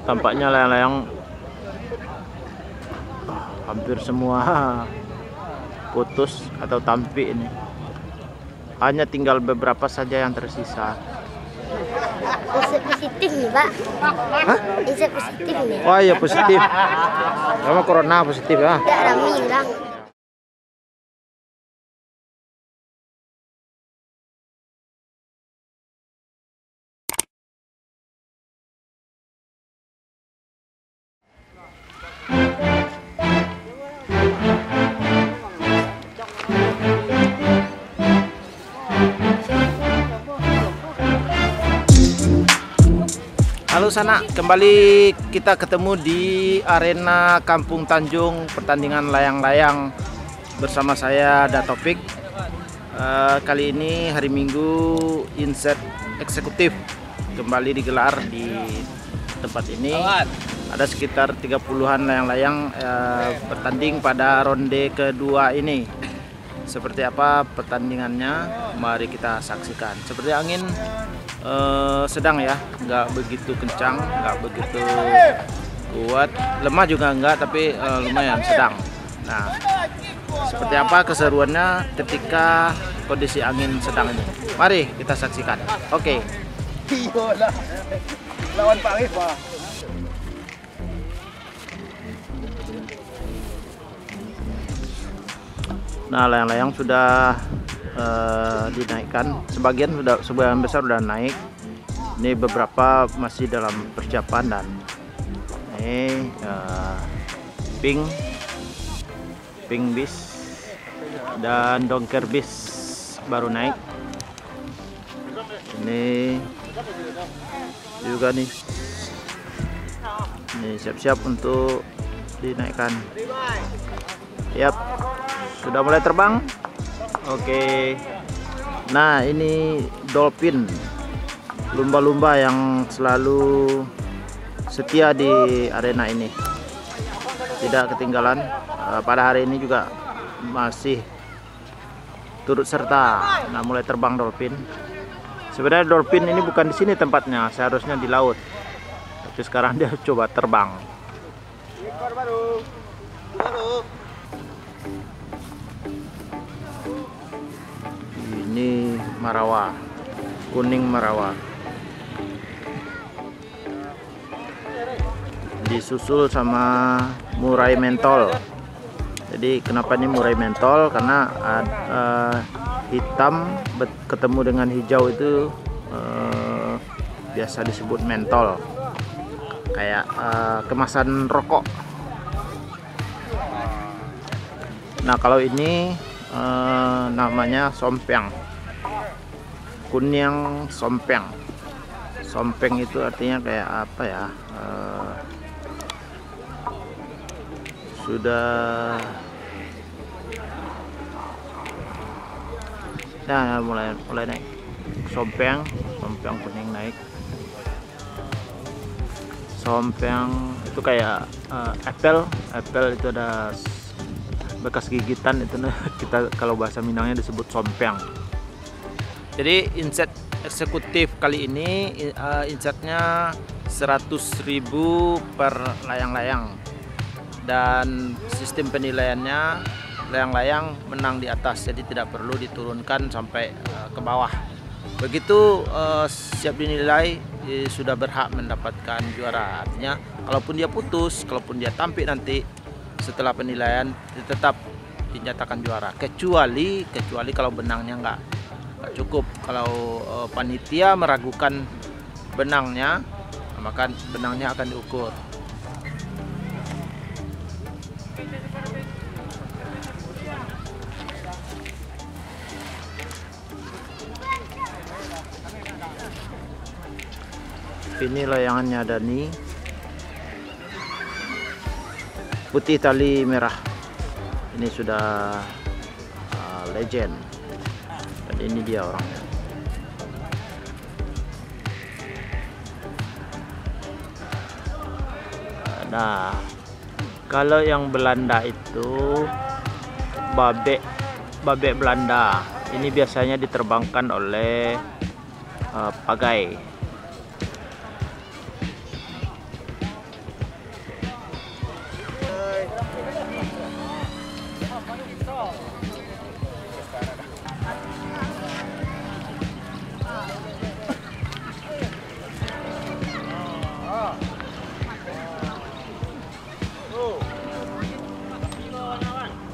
Tampaknya layang-layang hampir semua putus atau tampik ini. Hanya tinggal beberapa saja yang tersisa. Insert positif nih, Pak. Hah? Insert positif nih. Oh iya, positif. Sama corona positif ya. Tidak rame hilang. Halo Sana, kembali kita ketemu di arena Kampung Tanjung, pertandingan layang-layang bersama saya Datopik. Kali ini hari Minggu, insert eksekutif kembali digelar di tempat ini. Ada sekitar 30-an layang-layang bertanding pada ronde kedua ini. Seperti apa pertandingannya? Mari kita saksikan. Seperti angin sedang ya, nggak begitu kencang, nggak begitu kuat, lemah juga enggak, tapi lumayan sedang. Nah, seperti apa keseruannya ketika kondisi angin sedang ini? Mari kita saksikan. Oke. Lawan Pak Rifa. Nah, layang-layang sudah dinaikkan, sebagian besar sudah naik. Ini beberapa masih dalam persiapan, dan ini pink bis dan dongker bis baru naik. Ini juga nih, ini siap-siap untuk dinaikkan. Yap, sudah mulai terbang. Oke. Nah, ini dolphin, lumba-lumba yang selalu setia di arena ini, tidak ketinggalan. Pada hari ini juga masih turut serta. Nah, mulai terbang dolphin. Sebenarnya dolphin ini bukan di sini tempatnya, seharusnya di laut, tapi sekarang dia coba terbang. Ini marawa, kuning marawa, disusul sama murai mentol. Jadi kenapa ini murai mentol? Karena hitam ketemu dengan hijau itu biasa disebut mentol, kayak kemasan rokok. Nah, kalau ini namanya sompeng, kuning sompeng. Sompeng itu artinya kayak apa ya, sudah nah, mulai naik. Sompeng kuning naik. Sompeng itu kayak apel itu ada bekas gigitan, itu kita kalau bahasa Minangnya disebut sompeng. Jadi insert eksekutif kali ini insertnya 100.000 per layang-layang, dan sistem penilaiannya layang-layang menang di atas, jadi tidak perlu diturunkan sampai ke bawah. Begitu siap dinilai, sudah berhak mendapatkan juara. Artinya kalaupun dia putus, kalaupun dia tampik nanti setelah penilaian, tetap dinyatakan juara, kecuali kalau benangnya nggak cukup. Kalau panitia meragukan benangnya, maka benangnya akan diukur. Ini layangannya ada nih, putih tali merah. Ini sudah legend, dan ini dia orangnya. Nah, kalau yang Belanda itu babek Belanda. Ini biasanya diterbangkan oleh pagai.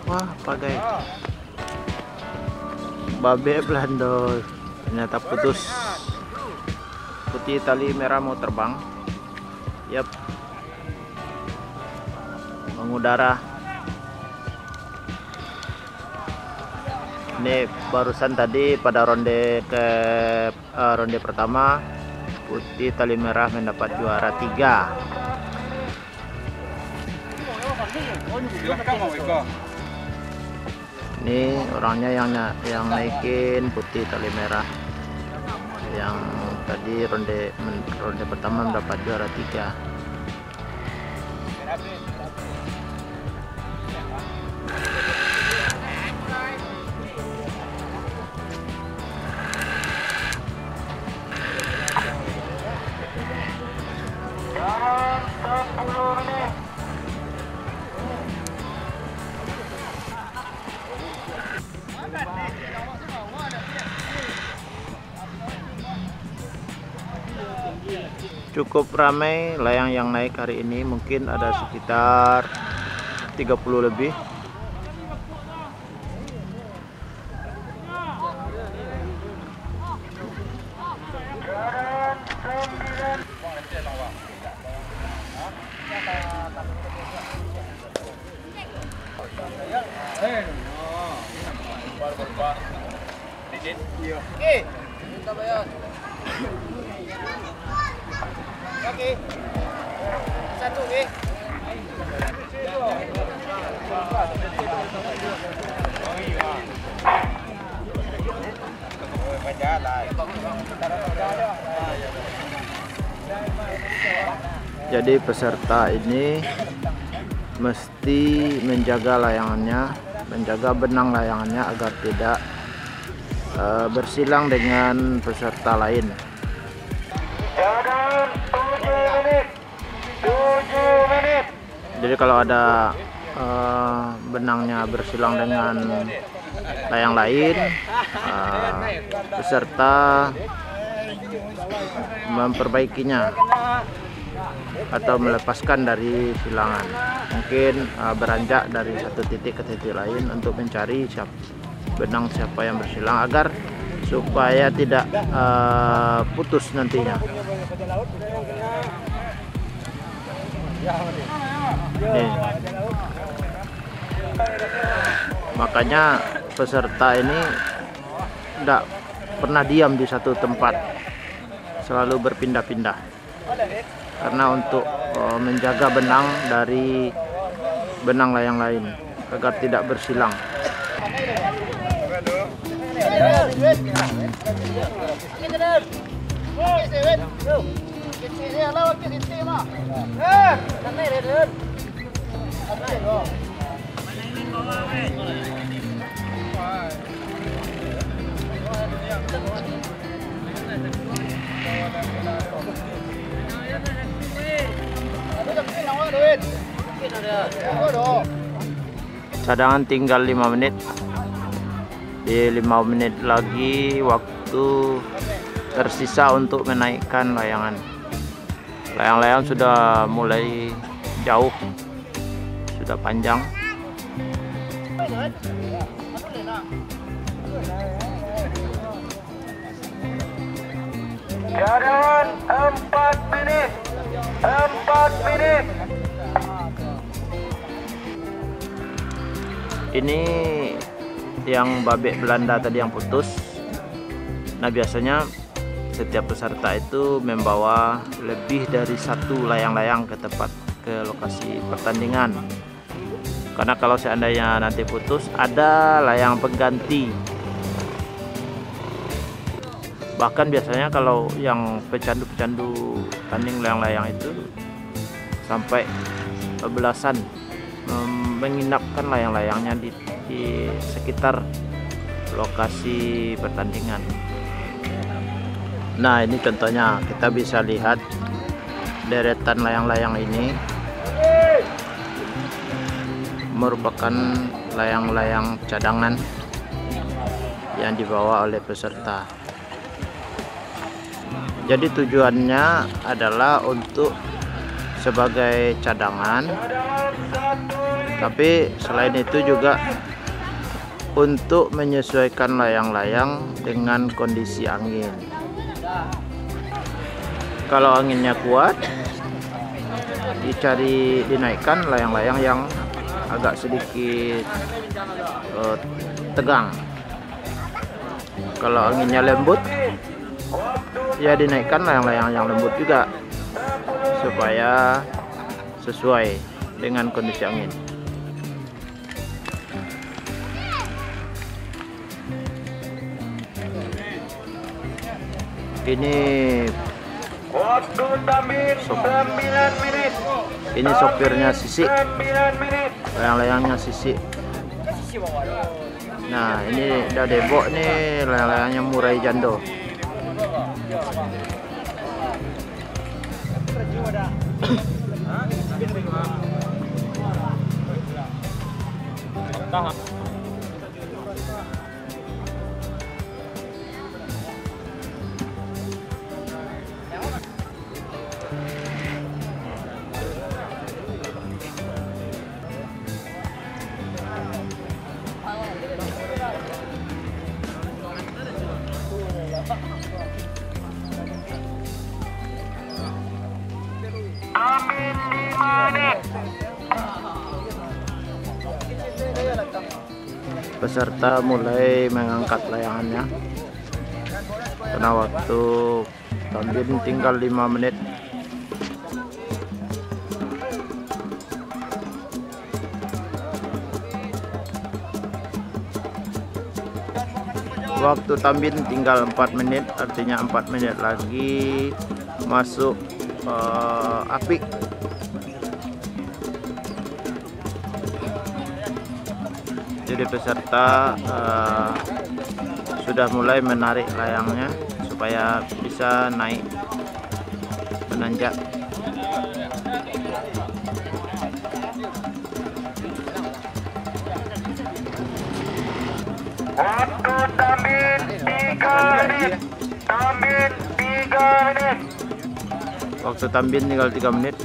Wah, pakai babe Belanda ternyata putus. Putih tali merah mau terbang. Yap, mengudara. Ini barusan tadi pada ronde ronde pertama, putih tali merah mendapat juara 3. Ini orangnya yang naikin putih tali merah, yang tadi ronde pertama mendapat juara 3. Cukup ramai layang yang naik hari ini, mungkin ada sekitar 30 lebih. Oke. Satu oke. Jadi peserta ini mesti menjaga layangannya, menjaga benang layangannya agar tidak bersilang dengan peserta lain. Jadi kalau ada benangnya bersilang dengan layang lain, peserta memperbaikinya atau melepaskan dari silangan. Mungkin beranjak dari satu titik ke titik lain untuk mencari benang siapa yang bersilang agar supaya tidak putus nantinya. Nih. Makanya peserta ini tidak pernah diam di satu tempat, selalu berpindah-pindah karena untuk menjaga benang dari benang layang lain agar tidak bersilang. Cadangan tinggal 5 menit. Di 5 menit lagi waktu tersisa untuk menaikkan layangan. Layang-layang sudah mulai jauh, sudah panjang. Cadangan 4 menit. 4 menit. Ini yang babek Belanda tadi yang putus. Nah, biasanya setiap peserta itu membawa lebih dari satu layang-layang ke lokasi pertandingan. Karena kalau seandainya nanti putus, ada layang pengganti. Bahkan biasanya kalau yang pecandu-pecandu tanding layang-layang itu sampai belasan menginapkan layang-layangnya di sekitar lokasi pertandingan. Nah, ini contohnya, kita bisa lihat deretan layang-layang ini merupakan layang-layang cadangan yang dibawa oleh peserta. Jadi tujuannya adalah untuk sebagai cadangan, tapi selain itu juga untuk menyesuaikan layang-layang dengan kondisi angin. Kalau anginnya kuat, dinaikkan layang-layang yang agak sedikit tegang. Kalau anginnya lembut, ya dinaikkan layang-layang yang lembut juga supaya sesuai dengan kondisi angin. Ini Waktu tambin 9 menit. ini sopirnya Sisi, 9 menit. layang-layangnya Sisi. Nah, ini udah debok nih, layang-layangnya Murai Jando. Tambin 5 menit. Peserta mulai mengangkat layangannya karena waktu tambin tinggal 5 menit. Waktu tambin tinggal 4 menit, artinya 4 menit lagi masuk apik. Jadi peserta sudah mulai menarik layangnya supaya bisa naik menanjak. Waktu tambin 3 menit. Tambin 3 menit. Waktu tambin tinggal 3 menit.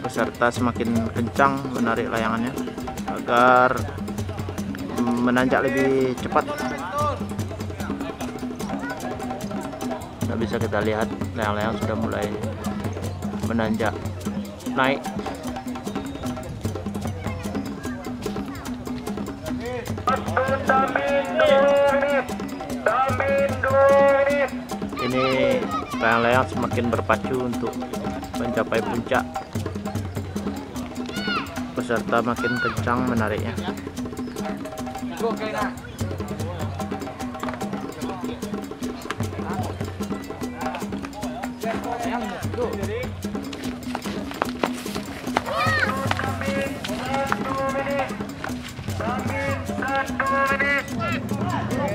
Peserta semakin kencang menarik layangannya agar menanjak lebih cepat. Nah, bisa kita lihat layang-layang sudah mulai menanjak naik. Waktu tambin 2 menit. Tambin 2 menit. Ini layang-layang semakin berpacu untuk mencapai puncak. Peserta makin kencang menariknya.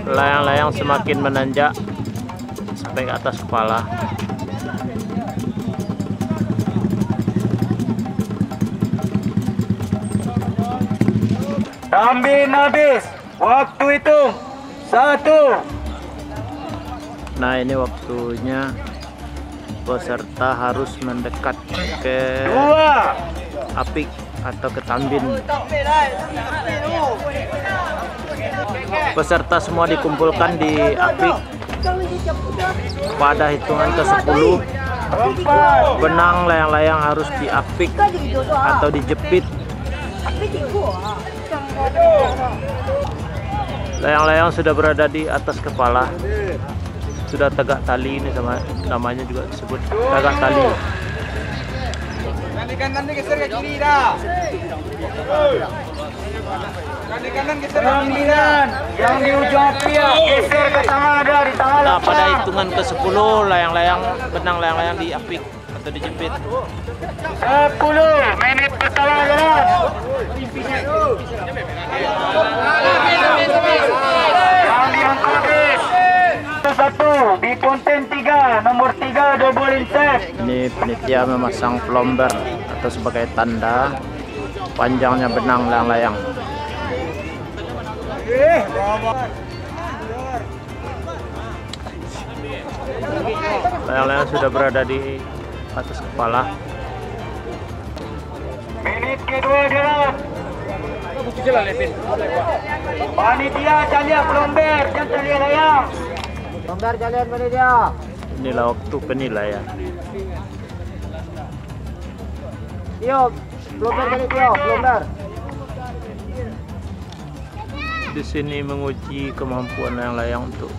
Layang-layang semakin menanjak sampai ke atas kepala. Tambin habis. Waktu hitung 1. Nah, ini waktunya peserta harus mendekat ke 2. apik atau ke tambin. Peserta semua dikumpulkan di apik pada hitungan ke-10. 4. Benang layang-layang harus diapik atau dijepit. Layang-layang sudah berada di atas kepala, sudah tegak tali. Ini sama namanya juga disebut tegak tali. Kanan geser ke kiri dah. Kanan geser ke kiri dah. Yang di ujung pia geser ke tengah dah, di tengah. Nah, pada hitungan ke-10 layang-layang benang layang-layang diapik atau dijepit. 10 menit pertama jalan. Yang diangkat 1 di konten 3 nomor 3 double insert. Ini panitia memasang plomber atau sebagai tanda panjangnya benang layang-layang. Layang-layang sudah berada di atas kepala. Menit kedua jalan. Panitia calian pelomber, jangan calian layang. Pelomber calian panitia. Inilah waktu penilaian. Tio, pelomber kali Tio, pelomber. Di sini menguji kemampuan layang-layang untuk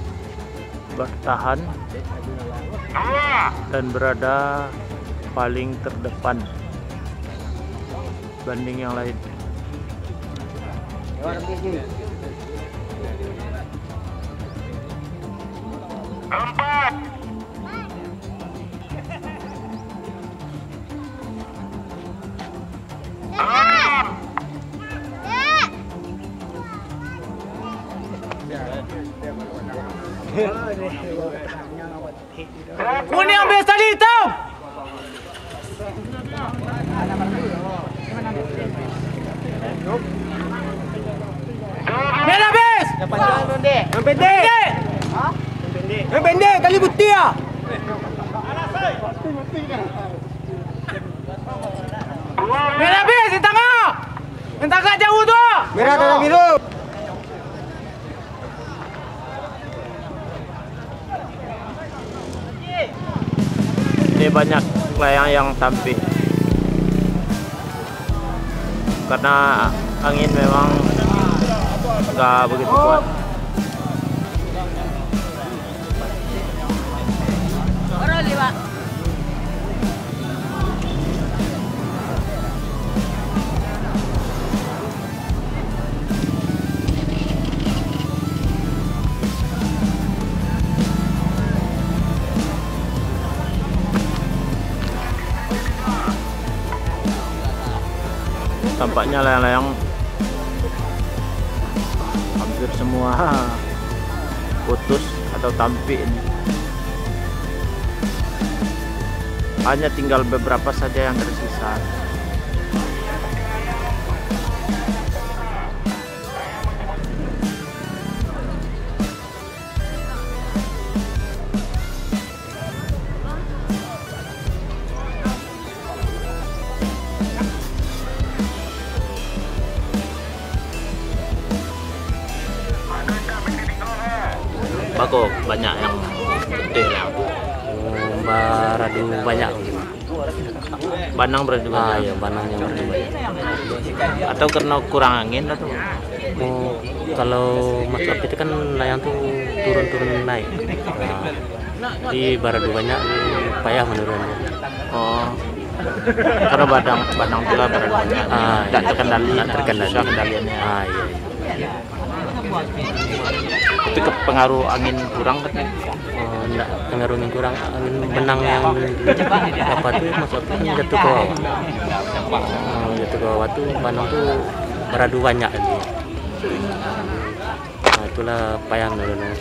bertahan dan berada paling terdepan banding yang lain. Empat. Kuning ambil tadi hitam. Merah habis. Yang pendek. Yang pendek kali putih ah. Merah habis di tengah. Yang tengah jauh tu. Merah dan biru. Ini banyak layang yang tampil karena angin memang nggak begitu kuat. Tampaknya layang-layang hampir semua putus atau tampil ini. Hanya tinggal beberapa saja yang tersisa. Bako banyak yang putih lah. Baradu banyak. Banang berarti banyak. Ya, banangnya baradu banyak. Atau karena kurang angin atau? Oh, kalau matlab itu kan layang tuh turun-turun naik. Nah, di baradu banyak payah menurunnya. Oh. Karena banang juga berada banyak. Tak terkendali, susah kendaliannya. Iya. Itu pengaruh angin kurang kan? Oh, enggak, pengaruh angin kurang, angin benang yang apa tuh maksudnya kan jatuh ke bawah. Jatuh ke bawah tuh banang tuh baradu banyak gitu. Nah, itulah payah menurunnya.